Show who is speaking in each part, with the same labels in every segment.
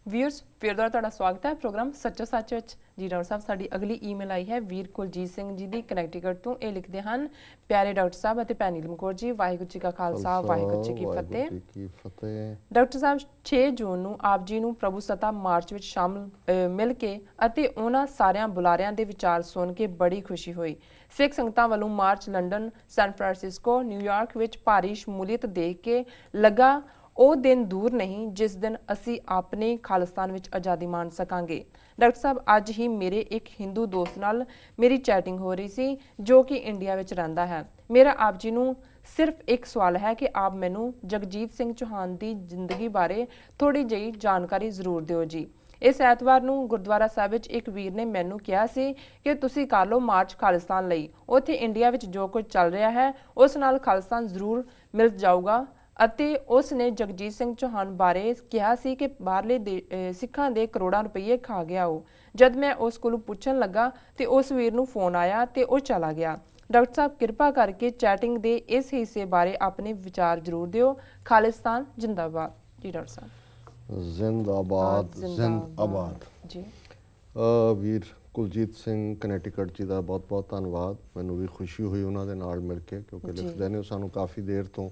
Speaker 1: Viewers ਫਿਰ ਦੁਬਾਰਾ ਤੁਹਾਡਾ ਸਵਾਗਤ ਹੈ ਪ੍ਰੋਗਰਾਮ ਸੱਚੋ ਸੱਚ ਵਿੱਚ। ਜੀ ਡਾਕਟਰ ਸਾਹਿਬ, ਸਾਡੀ ਅਗਲੀ ਈਮੇਲ ਆਈ ਹੈ ਵੀਰ ਕੁਲਜੀਤ ਸਿੰਘ ਜੀ ਦੀ ਕਨੈਕਟੀਕਟ ਤੋਂ। ਇਹ ਲਿਖਦੇ ਹਨ, ਪਿਆਰੇ ਡਾਕਟਰ ਸਾਹਿਬ ਅਤੇ ਭੈਣ ਨੀਲਮ ਕੌਰ ਜੀ, ਵਾਹਿਗੁਰੂ ਜੀ ਕਾ ਖਾਲਸਾ ਵਾਹਿਗੁਰੂ ਜੀ ਕੀ ਫਤਿਹ। ਡਾਕਟਰ ਸਾਹਿਬ, 6 ਜੂਨ ਨੂੰ ਆਪ ਜੀ ਨੂੰ ਪ੍ਰਭੂ ਸੱਤਾ ਮਾਰਚ ਵਿੱਚ ਸ਼ਾਮਲ ਮਿਲ ਕੇ ਅਤੇ ਉਹਨਾਂ ਸਾਰਿਆਂ ਬੁਲਾਰਿਆਂ ਦੇ ਵਿਚਾਰ ਸੁਣ ਕੇ ਬੜੀ ਖੁਸ਼ੀ ਹੋਈ। ਸਿੱਖ ਸੰਗਤਾਂ ਵੱਲੋਂ march London, San Francisco, New York ਵਿੱਚ ਭਾਰੀ ਸ਼ਮੂਲੀਅਤ ਦੇਖ ਕੇ ਲੱਗਾ ਉਹ ਦਿਨ ਦੂਰ ਨਹੀਂ ਜਿਸ ਦਿਨ ਅਸੀਂ ਆਪਣੇ ਖਾਲਿਸਤਾਨ ਵਿੱਚ ਆਜ਼ਾਦੀ ਮਾਣ ਸਕਾਂਗੇ। ਡਾਕਟਰ ਸਾਹਿਬ, ਅੱਜ ਹੀ ਮੇਰੇ ਇੱਕ ਹਿੰਦੂ ਦੋਸਤ ਨਾਲ ਮੇਰੀ ਚੈਟਿੰਗ ਹੋ ਰਹੀ ਸੀ ਜੋ ਕਿ ਇੰਡੀਆ ਵਿੱਚ ਰਹਿੰਦਾ ਹੈ। ਮੇਰਾ ਆਪ ਜੀ ਨੂੰ ਸਿਰਫ ਇੱਕ ਸਵਾਲ ਹੈ ਕਿ ਆਪ ਮੈਨੂੰ ਜਗਜੀਤ ਸਿੰਘ ਚੌਹਾਨ ਦੀ ਜ਼ਿੰਦਗੀ ਬਾਰੇ ਥੋੜੀ ਜਿਹੀ ਜਾਣਕਾਰੀ ਜ਼ਰੂਰ ਦਿਓ ਜੀ। ਇਸ ਐਤਵਾਰ ਨੂੰ ਗੁਰਦੁਆਰਾ ਸਾਹਿਬ ਵਿੱਚ ਇੱਕ ਵੀਰ ਨੇ ਮੈਨੂੰ ਕਿਹਾ ਸੀ ਕਿ ਤੁਸੀਂ ਕਰ ਲਓ ਮਾਰਚ ਖਾਲਿਸਤਾਨ ਲਈ। ਉੱਥੇ ਇੰਡੀਆ ਵਿੱਚ ਜੋ ਕੁਝ ਚੱਲ ਰਿਹਾ ਹੈ ਉਸ ਨਾਲ ਖਾਲਿਸਤਾਨ ਜ਼ਰੂਰ ਮਿਲ ਜਾਊਗਾ। ਅਤੇ ਉਸ ਨੇ ਜਗਜੀਤ ਸਿੰਘ ਚੌਹਾਨ ਬਾਰੇ ਕਿਹਾ ਸੀ ਕਿ ਬਾਹਰਲੇ ਸਿੱਖਾਂ ਦੇ ਕਰੋੜਾਂ ਰੁਪਏ ਖਾ ਗਿਆ ਉਹ। ਜਦ ਮੈਂ ਉਸ ਕੋਲੋਂ ਪੁੱਛਣ ਲੱਗਾ ਤੇ ਉਸ ਵੀਰ ਨੂੰ ਫੋਨ ਆਇਆ ਤੇ ਉਹ ਚਲਾ ਗਿਆ। ਡਾਕਟਰ ਸਾਹਿਬ, ਕਿਰਪਾ ਕਰਕੇ ਚੈਟਿੰਗ ਦੇ ਇਸ ਹਿੱਸੇ ਬਾਰੇ ਆਪਣੇ ਵਿਚਾਰ ਜ਼ਰੂਰ ਦਿਓ। ਖਾਲਿਸਤਾਨ ਜਿੰਦਾਬਾਦ। ਜੀ ਡਾਕਟਰ ਸਾਹਿਬ।
Speaker 2: ਜ਼ਿੰਦਾਬਾਦ ਜ਼ਿੰਦਾਬਾਦ
Speaker 1: ਜੀ।
Speaker 2: ਵੀਰ ਕੁਲਜੀਤ ਸਿੰਘ ਕਨੈਕਟੀਕਟ ਜੀ ਦਾ ਬਹੁਤ ਬਹੁਤ ਧੰਨਵਾਦ। ਮੈਨੂੰ ਵੀ ਖੁਸ਼ੀ ਹੋਈ ਉਹਨਾਂ ਦੇ ਨਾਲ ਮਿਲ ਕੇ, ਕਿਉਂਕਿ ਲਿਖਦੇ ਨੇ ਸਾਨੂੰ ਕਾਫੀ ਦੇਰ ਤੋਂ,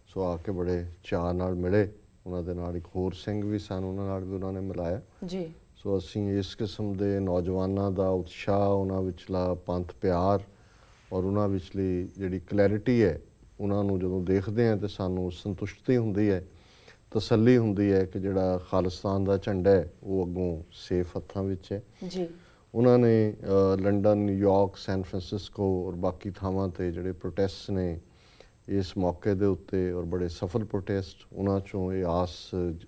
Speaker 2: ਸੋ ਆ ਕੇ ਬੜੇ ਚਾਅ ਨਾਲ ਮਿਲੇ। ਉਹਨਾਂ ਦੇ ਨਾਲ ਇੱਕ ਹੋਰ ਸਿੰਘ ਵੀ ਸਨ, ਉਹਨਾਂ ਨਾਲ ਵੀ ਉਹਨਾਂ ਨੇ ਮਿਲਾਇਆ
Speaker 1: ਜੀ।
Speaker 2: ਸੋ ਅਸੀਂ ਇਸ ਕਿਸਮ ਦੇ ਨੌਜਵਾਨਾਂ ਦਾ ਉਤਸ਼ਾਹ, ਉਹਨਾਂ ਵਿਚਲਾ ਪੰਥ ਪਿਆਰ ਔਰ ਉਹਨਾਂ ਵਿਚਲੀ ਜਿਹੜੀ ਕਲੈਰਿਟੀ ਹੈ, ਉਹਨਾਂ ਨੂੰ ਜਦੋਂ ਦੇਖਦੇ ਹਾਂ ਤਾਂ ਸਾਨੂੰ ਸੰਤੁਸ਼ਟੀ ਹੁੰਦੀ ਹੈ, ਤਸੱਲੀ ਹੁੰਦੀ ਹੈ ਕਿ ਜਿਹੜਾ ਖਾਲਿਸਤਾਨ ਦਾ ਝੰਡਾ ਹੈ ਉਹ ਅੱਗੋਂ ਸੇਫ ਹੱਥਾਂ ਵਿੱਚ ਹੈ
Speaker 1: ਜੀ। ਉਹਨਾਂ
Speaker 2: ਨੇ ਲੰਡਨ, ਨਿਊਯਾਰਕ, ਸੈਨ ਫਰਾਂਸਿਸਕੋ ਔਰ ਬਾਕੀ ਥਾਵਾਂ 'ਤੇ ਜਿਹੜੇ ਪ੍ਰੋਟੈਸਟ ਨੇ ਇਸ ਮੌਕੇ ਦੇ ਉੱਤੇ, ਔਰ ਬੜੇ ਸਫਲ ਪ੍ਰੋਟੈਸਟ, ਉਹਨਾਂ 'ਚੋਂ ਇਹ ਆਸ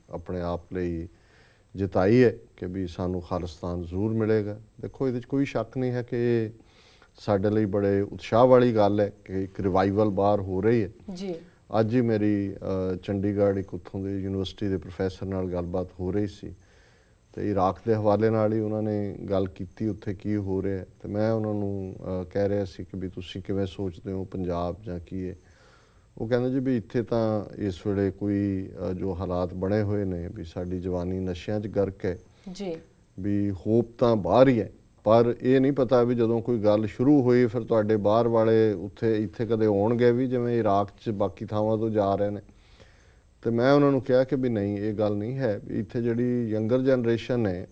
Speaker 2: ਆਪਣੇ ਆਪ ਲਈ ਜਿਤਾਈ ਹੈ ਕਿ ਵੀ ਸਾਨੂੰ ਖਾਲਿਸਤਾਨ ਜ਼ਰੂਰ ਮਿਲੇਗਾ। ਦੇਖੋ, ਇਹਦੇ 'ਚ ਕੋਈ ਸ਼ੱਕ ਨਹੀਂ ਹੈ ਕਿ ਇਹ ਸਾਡੇ ਲਈ ਬੜੇ ਉਤਸ਼ਾਹ ਵਾਲੀ ਗੱਲ ਹੈ ਕਿ ਇੱਕ ਰਿਵਾਈਵਲ ਬਾਹਰ ਹੋ ਰਹੀ ਹੈ
Speaker 1: ਜੀ। ਅੱਜ
Speaker 2: ਹੀ ਮੇਰੀ ਚੰਡੀਗੜ੍ਹ ਇੱਕ ਉੱਥੋਂ ਦੇ ਯੂਨੀਵਰਸਿਟੀ ਦੇ ਪ੍ਰੋਫੈਸਰ ਨਾਲ ਗੱਲਬਾਤ ਹੋ ਰਹੀ ਸੀ ਤੇ ਇਰਾਕ ਦੇ ਹਵਾਲੇ ਨਾਲ ਹੀ ਉਹਨਾਂ ਨੇ ਗੱਲ ਕੀਤੀ, ਉੱਥੇ ਕੀ ਹੋ ਰਿਹਾ। ਤੇ ਮੈਂ ਉਹਨਾਂ ਨੂੰ ਕਹਿ ਰਿਹਾ ਸੀ ਕਿ ਵੀ ਤੁਸੀਂ ਕਿਵੇਂ ਸੋਚਦੇ ਹੋ ਪੰਜਾਬ ਜਾਂ ਕੀ ਹੈ। ਉਹ ਕਹਿੰਦੇ ਜੀ ਵੀ ਇੱਥੇ ਤਾਂ ਇਸ ਵੇਲੇ ਕੋਈ ਜੋ ਹਾਲਾਤ ਬਣੇ ਹੋਏ ਨੇ ਵੀ ਸਾਡੀ ਜਵਾਨੀ ਨਸ਼ਿਆਂ 'ਚ ਗਰਕ ਹੈ
Speaker 1: ਜੀ, ਵੀ
Speaker 2: ਹੋਪ ਤਾਂ ਬਾਹਰ ਹੀ ਹੈ, ਪਰ ਇਹ ਨਹੀਂ ਪਤਾ ਵੀ ਜਦੋਂ ਕੋਈ ਗੱਲ ਸ਼ੁਰੂ ਹੋਈ ਫਿਰ ਤੁਹਾਡੇ ਬਾਹਰ ਵਾਲੇ ਇੱਥੇ ਕਦੇ ਆਉਣਗੇ ਵੀ, ਜਿਵੇਂ ਇਰਾਕ 'ਚ ਬਾਕੀ ਥਾਵਾਂ ਤੋਂ ਜਾ ਰਹੇ ਨੇ। ਤੇ ਮੈਂ ਉਹਨਾਂ ਨੂੰ ਕਿਹਾ ਕਿ ਵੀ ਨਹੀਂ, ਇਹ ਗੱਲ ਨਹੀਂ ਹੈ। ਵੀ ਇੱਥੇ ਜਿਹੜੀ ਯੰਗਰ ਜਨਰੇਸ਼ਨ ਹੈ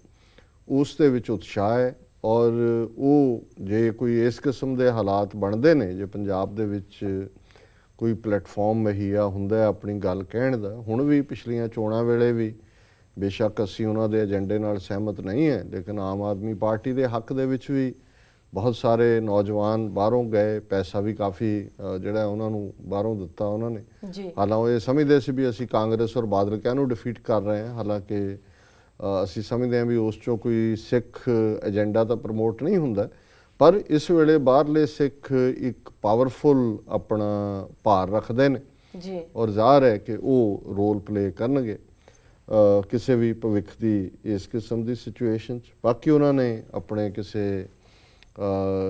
Speaker 2: ਉਸ ਦੇ ਵਿੱਚ ਉਤਸ਼ਾਹ ਹੈ, ਔਰ ਉਹ ਜੇ ਕੋਈ ਇਸ ਕਿਸਮ ਦੇ ਹਾਲਾਤ ਬਣਦੇ ਨੇ, ਜੇ ਪੰਜਾਬ ਦੇ ਵਿੱਚ ਕੋਈ ਪਲੇਟਫਾਰਮ ਮੁਹੱਈਆ ਹੁੰਦਾ ਆਪਣੀ ਗੱਲ ਕਹਿਣ ਦਾ। ਹੁਣ ਵੀ ਪਿਛਲੀਆਂ ਚੋਣਾਂ ਵੇਲੇ ਵੀ ਬੇਸ਼ੱਕ ਅਸੀਂ ਉਹਨਾਂ ਦੇ ਏਜੰਡੇ ਨਾਲ ਸਹਿਮਤ ਨਹੀਂ ਹੈ, ਲੇਕਿਨ ਆਮ ਆਦਮੀ ਪਾਰਟੀ ਦੇ ਹੱਕ ਦੇ ਵਿੱਚ ਵੀ ਬਹੁਤ ਸਾਰੇ ਨੌਜਵਾਨ ਬਾਹਰੋਂ ਗਏ, ਪੈਸਾ ਵੀ ਕਾਫੀ ਜਿਹੜਾ ਉਹਨਾਂ ਨੂੰ ਬਾਹਰੋਂ ਦਿੱਤਾ ਉਹਨਾਂ ਨੇ। ਹਾਲਾਂਕਿ ਉਹ ਇਹ ਸਮਝਦੇ ਸੀ ਵੀ ਅਸੀਂ ਕਾਂਗਰਸ ਔਰ ਬਾਦਲ ਕਿਆਂ ਨੂੰ ਡਿਫੀਟ ਕਰ ਰਹੇ ਹਾਂ, ਹਾਲਾਂਕਿ ਅਸੀਂ ਸਮਝਦੇ ਹਾਂ ਵੀ ਉਸ 'ਚੋਂ ਕੋਈ ਸਿੱਖ ਏਜੰਡਾ ਤਾਂ ਪ੍ਰਮੋਟ ਨਹੀਂ ਹੁੰਦਾ। ਪਰ ਇਸ ਵੇਲੇ ਬਾਹਰਲੇ ਸਿੱਖ ਇੱਕ ਪਾਵਰਫੁਲ ਆਪਣਾ ਭਾਰ ਰੱਖਦੇ ਨੇ
Speaker 1: ਜੀ,
Speaker 2: ਔਰ ਜ਼ਾਹਰ ਹੈ ਕਿ ਉਹ ਰੋਲ ਪਲੇ ਕਰਨਗੇ ਕਿਸੇ ਵੀ ਭਵਿੱਖ ਦੀ ਇਸ ਕਿਸਮ ਦੀ ਸਿਚੁਏਸ਼ਨ 'ਚ। ਬਾਕੀ ਉਹਨਾਂ ਨੇ ਆਪਣੇ ਕਿਸੇ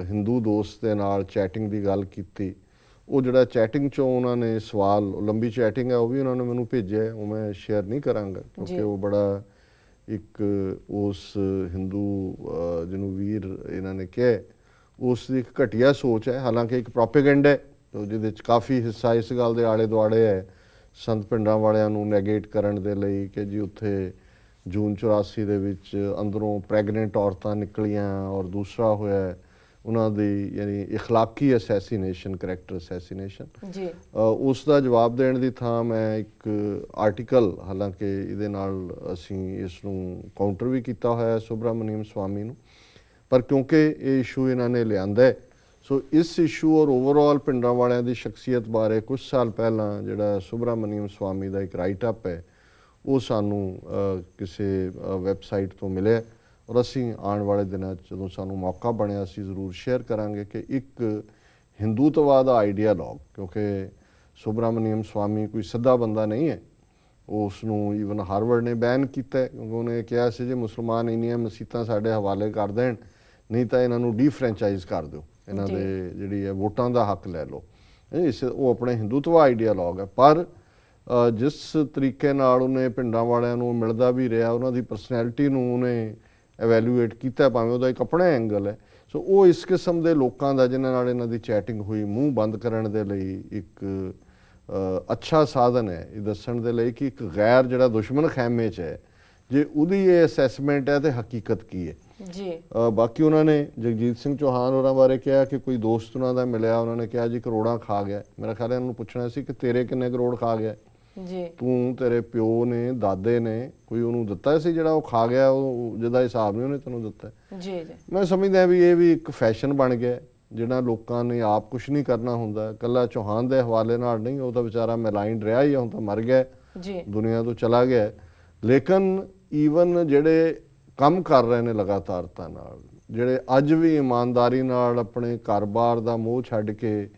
Speaker 2: ਹਿੰਦੂ ਦੋਸਤ ਦੇ ਨਾਲ ਚੈਟਿੰਗ ਦੀ ਗੱਲ ਕੀਤੀ। ਉਹ ਜਿਹੜਾ ਚੈਟਿੰਗ 'ਚੋਂ ਉਹਨਾਂ ਨੇ ਸਵਾਲ, ਲੰਬੀ ਚੈਟਿੰਗ ਹੈ, ਉਹ ਵੀ ਉਹਨਾਂ ਨੇ ਮੈਨੂੰ ਭੇਜਿਆ, ਉਹ ਮੈਂ ਸ਼ੇਅਰ ਨਹੀਂ ਕਰਾਂਗਾ ਕਿਉਂਕਿ ਉਹ ਬੜਾ ਇੱਕ ਉਸ ਹਿੰਦੂ ਜਿਹਨੂੰ ਵੀਰ ਇਹਨਾਂ ਨੇ ਕਿਹਾ ਉਸ ਦੀ ਇੱਕ ਘਟੀਆ ਸੋਚ ਹੈ। ਹਾਲਾਂਕਿ ਇੱਕ ਪ੍ਰੋਪੇਗੈਂਡਾ ਹੈ ਜਿਹਦੇ 'ਚ ਕਾਫੀ ਹਿੱਸਾ ਇਸ ਗੱਲ ਦੇ ਆਲੇ ਦੁਆਲੇ ਹੈ, ਸੰਤ ਪਿੰਡਾਂ ਵਾਲਿਆਂ ਨੂੰ ਨੈਗੇਟ ਕਰਨ ਦੇ ਲਈ ਕਿ ਜੀ ਉੱਥੇ ਜੂਨ 84 ਦੇ ਵਿੱਚ ਅੰਦਰੋਂ ਪ੍ਰੈਗਨੈਂਟ ਔਰਤਾਂ ਨਿਕਲੀਆਂ ਔਰ ਦੂਸਰਾ ਹੋਇਆ ਉਹਨਾਂ ਦੀ ਯਾਨੀ ਇਖਲਾਕੀ ਅਸੈਸੀਨੇਸ਼ਨ, ਕਰੈਕਟਰ ਅਸੈਸੀਨੇਸ਼ਨ। ਉਸ ਦਾ ਜਵਾਬ ਦੇਣ ਦੀ ਥਾਂ ਮੈਂ ਇੱਕ ਆਰਟੀਕਲ, ਹਾਲਾਂਕਿ ਇਹਦੇ ਨਾਲ ਅਸੀਂ ਇਸ ਨੂੰ ਕਾਊਂਟਰ ਵੀ ਕੀਤਾ ਹੋਇਆ ਸੁਬਰਾਮਨੀਅਮ ਸਵਾਮੀ ਨੂੰ, ਪਰ ਕਿਉਂਕਿ ਇਹ ਇਸ਼ੂ ਇਹਨਾਂ ਨੇ ਲਿਆਂਦਾ ਹੈ, ਸੋ ਇਸ ਇਸ਼ੂ ਔਰ ਓਵਰਆਲ ਪਿੰਡਾਂ ਵਾਲਿਆਂ ਦੀ ਸ਼ਖਸੀਅਤ ਬਾਰੇ ਕੁਝ ਸਾਲ ਪਹਿਲਾਂ ਜਿਹੜਾ ਸੁਬਰਾਮਨੀਅਮ ਸਵਾਮੀ ਦਾ ਇੱਕ ਰਾਈਟ ਅਪ ਹੈ ਉਹ ਸਾਨੂੰ ਕਿਸੇ ਵੈਬਸਾਈਟ ਤੋਂ ਮਿਲਿਆ, ਔਰ ਅਸੀਂ ਆਉਣ ਵਾਲੇ ਦਿਨਾਂ 'ਚ ਜਦੋਂ ਸਾਨੂੰ ਮੌਕਾ ਬਣਿਆ ਅਸੀਂ ਜ਼ਰੂਰ ਸ਼ੇਅਰ ਕਰਾਂਗੇ ਕਿ ਇੱਕ ਹਿੰਦੂਤਵਾ ਦਾ ਆਈਡੀਆਲੋਗ, ਕਿਉਂਕਿ ਸੁਬਰਾਮਨੀਅਮ ਸਵਾਮੀ ਕੋਈ ਸਿੱਧਾ ਬੰਦਾ ਨਹੀਂ ਹੈ, ਉਸ ਨੂੰ ਈਵਨ ਹਾਰਵਰਡ ਨੇ ਬੈਨ ਕੀਤਾ ਕਿਉਂਕਿ ਉਹਨੇ ਕਿਹਾ ਸੀ ਜੇ ਮੁਸਲਮਾਨ ਇੰਨੀਆਂ ਮਸੀਤਾਂ ਸਾਡੇ ਹਵਾਲੇ ਕਰ ਦੇਣ, ਨਹੀਂ ਤਾਂ ਇਹਨਾਂ ਨੂੰ ਡੀਫਰੈਂਚਾਈਜ਼ ਕਰ ਦਿਓ, ਇਹਨਾਂ ਦੇ ਜਿਹੜੀ ਹੈ ਵੋਟਾਂ ਦਾ ਹੱਕ ਲੈ ਲਓ। ਉਹ ਆਪਣੇ ਹਿੰਦੂਤਵਾ ਆਈਡੀਆਲੋਗ ਹੈ, ਪਰ ਜਿਸ ਤਰੀਕੇ ਨਾਲ ਉਹਨੇ ਪਿੰਡਾਂ ਵਾਲਿਆਂ ਨੂੰ ਮਿਲਦਾ ਵੀ ਰਿਹਾ, ਉਹਨਾਂ ਦੀ ਪਰਸਨੈਲਿਟੀ ਨੂੰ ਉਹਨੇ ਐਵੈਲੂਏਟ ਕੀਤਾ, ਭਾਵੇਂ ਉਹਦਾ ਇੱਕ ਆਪਣਾ ਐਂਗਲ ਹੈ। ਸੋ ਉਹ ਇਸ ਕਿਸਮ ਦੇ ਲੋਕਾਂ ਦਾ ਜਿਨ੍ਹਾਂ ਨਾਲ ਇਹਨਾਂ ਦੀ ਚੈਟਿੰਗ ਹੋਈ, ਮੂੰਹ ਬੰਦ ਕਰਨ ਦੇ ਲਈ ਇੱਕ ਅੱਛਾ ਸਾਧਨ ਹੈ ਇਹ ਦੱਸਣ ਦੇ ਲਈ ਕਿ ਇੱਕ ਗੈਰ ਜਿਹੜਾ ਦੁਸ਼ਮਣ ਖੈਮੇ 'ਚ ਹੈ, ਜੇ ਉਹਦੀ ਇਹ ਅਸੈਸਮੈਂਟ ਹੈ ਤੇ ਹਕੀਕਤ ਕੀ ਹੈ
Speaker 1: ਜੀ।
Speaker 2: ਬਾਕੀ ਉਹਨਾਂ ਨੇ ਜਗਜੀਤ ਸਿੰਘ ਚੌਹਾਨ ਹੋਰਾਂ ਬਾਰੇ ਕਿਹਾ ਕਿ ਕੋਈ ਦੋਸਤ ਉਹਨਾਂ ਦਾ ਮਿਲਿਆ, ਉਹਨਾਂ ਨੇ ਕਿਹਾ ਜੀ ਕਰੋੜਾਂ ਖਾ ਗਿਆ। ਮੇਰਾ ਖਿਆਲ ਹੈ ਇਹਨਾਂ ਨੂੰ ਪੁੱਛਣਾ ਸੀ ਕਿ ਤੇਰੇ ਕਿੰਨੇ ਕਰੋੜ ਖਾ ਗਿਆ
Speaker 1: ਜੀ,
Speaker 2: ਤੂੰ, ਤੇਰੇ ਪਿਓ ਨੇ, ਦਾਦੇ ਨੇ ਕੋਈ ਉਹਨੂੰ ਦਿੱਤਾ ਸੀ ਜਿਹੜਾ ਉਹ ਖਾ ਗਿਆ, ਉਹ ਜਿਹਦਾ ਹਿਸਾਬ ਨਹੀਂ ਉਹਨੇ ਤੈਨੂੰ ਦਿੱਤਾ
Speaker 1: ਜੀ ਜੀ।
Speaker 2: ਮੈਂ ਸਮਝਦਾ ਵੀ ਇਹ ਵੀ ਇੱਕ ਫੈਸ਼ਨ ਬਣ ਗਿਆ ਜਿਹੜਾ ਲੋਕਾਂ ਨੇ ਆਪ ਕੁਛ ਨਹੀਂ ਕਰਨਾ ਹੁੰਦਾ। ਇਕੱਲਾ ਚੌਹਾਨ ਦੇ ਹਵਾਲੇ ਨਾਲ ਨਹੀਂ, ਉਹ ਤਾਂ ਵਿਚਾਰਾ ਮੈਲਾਈਂਡ ਰਿਹਾ ਹੀ, ਹੁਣ ਤਾਂ ਮਰ ਗਿਆ
Speaker 1: ਜੀ,
Speaker 2: ਦੁਨੀਆ ਤੋਂ ਚਲਾ ਗਿਆ। ਲੇਕਿਨ ਈਵਨ ਜਿਹੜੇ ਕੰਮ ਕਰ ਰਹੇ ਨੇ ਲਗਾਤਾਰਤਾ ਨਾਲ, ਜਿਹੜੇ ਅੱਜ ਵੀ ਇਮਾਨਦਾਰੀ ਨਾਲ ਆਪਣੇ ਘਰ-ਬਾਰ ਦਾ ਮੋਹ ਛੱਡ ਕੇ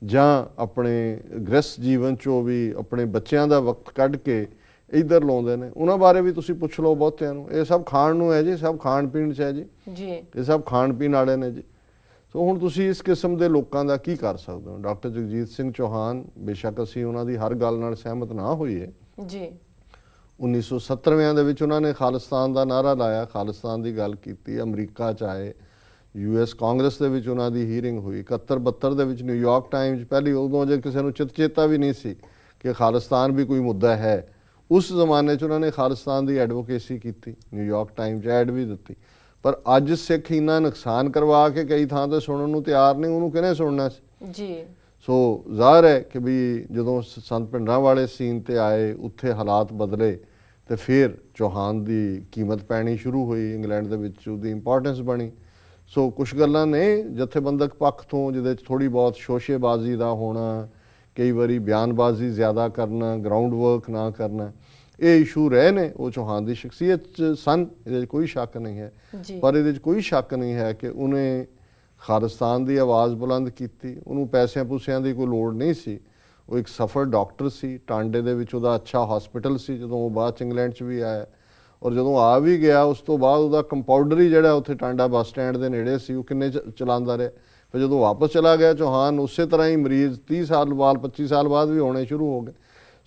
Speaker 2: ਜਾਂ ਆਪਣੇ ਗ੍ਰਸਤ ਜੀਵਨ 'ਚੋਂ ਵੀ ਆਪਣੇ ਬੱਚਿਆਂ ਦਾ ਵਕਤ ਕੱਢ ਕੇ ਇੱਧਰ ਲਾਉਂਦੇ ਨੇ, ਉਹਨਾਂ ਬਾਰੇ ਵੀ ਤੁਸੀਂ ਪੁੱਛ ਲਓ ਬਹੁਤਿਆਂ ਨੂੰ। ਇਹ ਸਭ ਖਾਣ ਨੂੰ ਹੈ ਜੀ, ਸਭ ਖਾਣ ਪੀਣ 'ਚ ਹੈ ਜੀ, ਇਹ ਸਭ ਖਾਣ ਪੀਣ ਵਾਲੇ ਨੇ ਜੀ। ਸੋ ਹੁਣ ਤੁਸੀਂ ਇਸ ਕਿਸਮ ਦੇ ਲੋਕਾਂ ਦਾ ਕੀ ਕਰ ਸਕਦੇ ਹੋ? ਡਾਕਟਰ ਜਗਜੀਤ ਸਿੰਘ ਚੌਹਾਨ, ਬੇਸ਼ੱਕ ਅਸੀਂ ਉਹਨਾਂ ਦੀ ਹਰ ਗੱਲ ਨਾਲ ਸਹਿਮਤ ਨਾ ਹੋਈਏ
Speaker 1: ਜੀ,
Speaker 2: 1970ਵਿਆਂ ਦੇ ਵਿੱਚ ਉਹਨਾਂ ਨੇ ਖਾਲਿਸਤਾਨ ਦਾ ਨਾਅਰਾ ਲਾਇਆ, ਖਾਲਿਸਤਾਨ ਦੀ ਗੱਲ ਕੀਤੀ, ਅਮਰੀਕਾ 'ਚ ਆਏ, US ਕਾਂਗਰਸ ਦੇ ਵਿੱਚ ਉਹਨਾਂ ਦੀ ਹੀਅਰਿੰਗ ਹੋਈ, 71-72 ਦੇ ਵਿੱਚ ਨਿਊਯਾਰਕ ਟਾਈਮਜ਼, ਪਹਿਲੀ ਉਦੋਂ ਜੇ ਕਿਸੇ ਨੂੰ ਚੇਤਾ ਵੀ ਨਹੀਂ ਸੀ ਕਿ ਖਾਲਿਸਤਾਨ ਵੀ ਕੋਈ ਮੁੱਦਾ ਹੈ, ਉਸ ਜ਼ਮਾਨੇ 'ਚ ਉਹਨਾਂ ਨੇ ਖਾਲਿਸਤਾਨ ਦੀ ਐਡਵੋਕੇਸੀ ਕੀਤੀ, ਨਿਊਯਾਰਕ ਟਾਈਮਜ਼ ਐਡ ਵੀ ਦਿੱਤੀ। ਪਰ ਅੱਜ ਸਿੱਖ ਇੰਨਾ ਨੁਕਸਾਨ ਕਰਵਾ ਕੇ ਕਈ ਥਾਂ ਤੇ ਸੁਣਨ ਨੂੰ ਤਿਆਰ ਨਹੀਂ, ਉਹਨੂੰ ਕਿਹਨੇ ਸੁਣਨਾ ਸੀ
Speaker 1: ਜੀ।
Speaker 2: ਸੋ ਜ਼ਾਹਰ ਹੈ ਕਿ ਵੀ ਜਦੋਂ ਸੰਤ ਭਿੰਡਰਾਂ ਵਾਲੇ ਸੀਨ ਤੇ ਆਏ, ਉੱਥੇ ਹਾਲਾਤ ਬਦਲੇ ਤੇ ਫਿਰ ਚੌਹਾਨ ਦੀ ਕੀਮਤ ਪੈਣੀ ਸ਼ੁਰੂ ਹੋਈ, ਇੰਗਲੈਂਡ ਦੇ ਵਿੱਚ ਉਹਦੀ ਇੰਪੋਰਟੈਂਸ ਬਣੀ। ਸੋ ਕੁਛ ਗੱਲਾਂ ਨੇ ਜਥੇਬੰਦਕ ਪੱਖ ਤੋਂ ਜਿਹਦੇ 'ਚ ਥੋੜ੍ਹੀ ਬਹੁਤ ਸ਼ੋਸ਼ੇਬਾਜ਼ੀ ਦਾ ਹੋਣਾ, ਕਈ ਵਾਰੀ ਬਿਆਨਬਾਜ਼ੀ ਜ਼ਿਆਦਾ ਕਰਨਾ, ਗਰਾਊਂਡ ਵਰਕ ਨਾ ਕਰਨਾ, ਇਹ ਇਸ਼ੂ ਰਹੇ ਨੇ। ਉਹ ਚੌਹਾਨ ਦੀ ਸ਼ਖਸੀਅਤ 'ਚ ਸਨ, ਇਹਦੇ 'ਚ ਕੋਈ ਸ਼ੱਕ ਨਹੀਂ ਹੈ, ਪਰ ਇਹਦੇ 'ਚ ਕੋਈ ਸ਼ੱਕ ਨਹੀਂ ਹੈ ਕਿ ਉਹਨੇ ਖਾਲਿਸਤਾਨ ਦੀ ਆਵਾਜ਼ ਬੁਲੰਦ ਕੀਤੀ। ਉਹਨੂੰ ਪੈਸਿਆਂ ਪੂਸਿਆਂ ਦੀ ਕੋਈ ਲੋੜ ਨਹੀਂ ਸੀ, ਉਹ ਇੱਕ ਸਫਲ ਡਾਕਟਰ ਸੀ, ਟਾਂਡੇ ਦੇ ਵਿੱਚ ਉਹਦਾ ਅੱਛਾ ਹਸਪੀਟਲ ਸੀ ਜਦੋਂ ਉਹ ਬਾਅਦ 'ਚ ਇੰਗਲੈਂਡ 'ਚ ਵੀ ਆਇਆ, ਔਰ ਜਦੋਂ ਆ ਵੀ ਗਿਆ ਉਸ ਤੋਂ ਬਾਅਦ ਉਹਦਾ ਕੰਪਾਊਂਡਰ ਹੀ ਜਿਹੜਾ ਉੱਥੇ ਟਾਂਡਾ ਬੱਸ ਸਟੈਂਡ ਦੇ ਨੇੜੇ ਸੀ, ਉਹ ਕਿੰਨੇ ਚਲਾਉਂਦਾ ਰਿਹਾ। ਫਿਰ ਜਦੋਂ ਵਾਪਸ ਚਲਾ ਗਿਆ ਚੌਹਾਨ, ਉਸੇ ਤਰ੍ਹਾਂ ਹੀ ਮਰੀਜ਼ 30 ਸਾਲ ਬਾਅਦ 25 ਸਾਲ ਬਾਅਦ ਵੀ ਹੋਣੇ ਸ਼ੁਰੂ ਹੋ ਗਏ।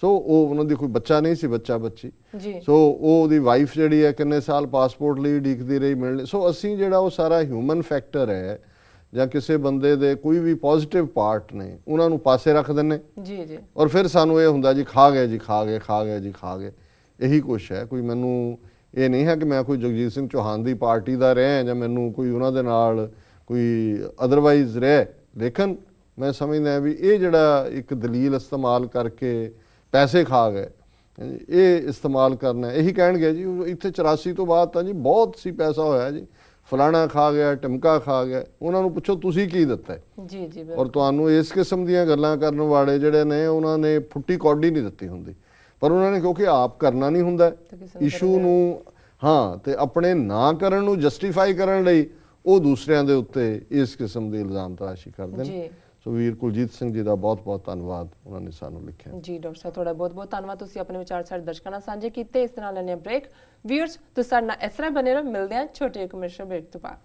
Speaker 2: ਸੋ ਉਹ ਉਹਨਾਂ ਦੀ ਕੋਈ ਬੱਚਾ ਨਹੀਂ ਸੀ, ਬੱਚਾ ਬੱਚੀ। ਸੋ ਉਹ ਉਹਦੀ ਵਾਈਫ ਜਿਹੜੀ ਹੈ ਕਿੰਨੇ ਸਾਲ ਪਾਸਪੋਰਟ ਲਈ ਉਡੀਕਦੀ ਰਹੀ, ਮਿਲਣ। ਸੋ ਅਸੀਂ ਜਿਹੜਾ ਉਹ ਸਾਰਾ ਹਿਊਮਨ ਫੈਕਟਰ ਹੈ ਜਾਂ ਕਿਸੇ ਬੰਦੇ ਦੇ ਕੋਈ ਵੀ ਪੋਜ਼ਿਟਿਵ ਪਾਰਟ ਨੇ, ਉਹਨਾਂ ਨੂੰ ਪਾਸੇ ਰੱਖ ਦਿੰਦੇ
Speaker 1: ਜੀ ਜੀ,
Speaker 2: ਔਰ ਫਿਰ ਸਾਨੂੰ ਇਹ ਹੁੰਦਾ ਜੀ ਖਾ ਗਏ ਜੀ, ਖਾ ਗਏ, ਖਾ ਗਏ ਜੀ, ਖਾ ਗਏ। ਇਹੀ ਕੁਛ ਹੈ। ਕੋਈ ਮੈਨੂੰ ਇਹ ਨਹੀਂ ਹੈ ਕਿ ਮੈਂ ਕੋਈ ਜਗਜੀਤ ਸਿੰਘ ਚੌਹਾਨ ਦੀ ਪਾਰਟੀ ਦਾ ਰਿਹਾ ਜਾਂ ਮੈਨੂੰ ਕੋਈ ਉਹਨਾਂ ਦੇ ਨਾਲ ਕੋਈ ਅਦਰਵਾਈਜ਼ ਰਿਹਾ, ਲੇਕਿਨ ਮੈਂ ਸਮਝਦਾ ਵੀ ਇਹ ਜਿਹੜਾ ਇੱਕ ਦਲੀਲ ਇਸਤੇਮਾਲ ਕਰਕੇ ਪੈਸੇ ਖਾ ਗਏ, ਇਹ ਇਸਤੇਮਾਲ ਕਰਨਾ, ਇਹੀ ਕਹਿਣਗੇ ਜੀ ਇੱਥੇ 84 ਤੋਂ ਬਾਅਦ ਤਾਂ ਜੀ ਬਹੁਤ ਸੀ ਪੈਸਾ ਹੋਇਆ ਜੀ, ਫਲਾਣਾ ਖਾ ਗਿਆ, ਟਿਮਕਾ ਖਾ ਗਿਆ। ਉਹਨਾਂ ਨੂੰ ਪੁੱਛੋ ਤੁਸੀਂ ਕੀ ਦਿੱਤਾ
Speaker 1: ਜੀ ਜੀ।
Speaker 2: ਔਰ ਤੁਹਾਨੂੰ ਇਸ ਕਿਸਮ ਦੀਆਂ ਗੱਲਾਂ ਕਰਨ ਵਾਲੇ ਜਿਹੜੇ ਨੇ, ਉਹਨਾਂ ਨੇ ਫੁੱਟੀ ਕੌਡੀ ਨਹੀਂ ਦਿੱਤੀ ਹੁੰਦੀ, ਪਰ ਉਹਨਾਂ ਨੇ ਕਿਉਂਕਿ ਆਪ ਕਰਨਾ ਨਹੀਂ ਹੁੰਦਾ ਇਸ਼ੂ ਨੂੰ, ਹਾਂ, ਤੇ ਆਪਣੇ ਨਾ ਕਰਨ ਨੂੰ ਜਸਟੀਫਾਈ ਕਰਨ ਲਈ ਉਹ ਦੂਸਰਿਆਂ ਦੇ ਉੱਤੇ ਇਸ ਕਿਸਮ ਦੀ ਇਲਜ਼ਾਮ ਤਰਾਸ਼ੀ ਕਰਦੇ ਨੇ। ਸੋ ਵੀਰ ਕੁਲਜੀਤ ਸਿੰਘ ਜੀ ਦਾ ਬਹੁਤ ਬਹੁਤ ਧੰਨਵਾਦ, ਉਹਨਾਂ ਨੇ ਸਾਨੂੰ ਲਿਖਿਆ।
Speaker 1: ਜੀ ਡਾਕਟਰ ਸਾਹਿਬ, ਤੁਹਾਡਾ ਬਹੁਤ ਬਹੁਤ ਧੰਨਵਾਦ, ਤੁਸੀਂ ਆਪਣੇ ਵਿਚਾਰ ਸਾਡੇ ਦਰਸ਼ਕਾਂ ਨਾਲ ਸਾਂਝੇ ਕੀਤੇ। ਇਸ ਦੇ ਨਾਲ ਲੈਣੇ ਬ੍ਰੇਕ। ਵੀਅਰਸ ਤੁਸੀਂ ਸਾਡੇ ਨਾਲ ਇਸ ਤਰ੍ਹਾਂ ਬਣੇ ਰਹੋ, ਮਿਲਦੇ ਹਾਂ ਛੋਟੇ ਕਮਰਸ਼ੀਅਲ ਬ੍ਰੇਕ ਤੋਂ ਬਾਅਦ।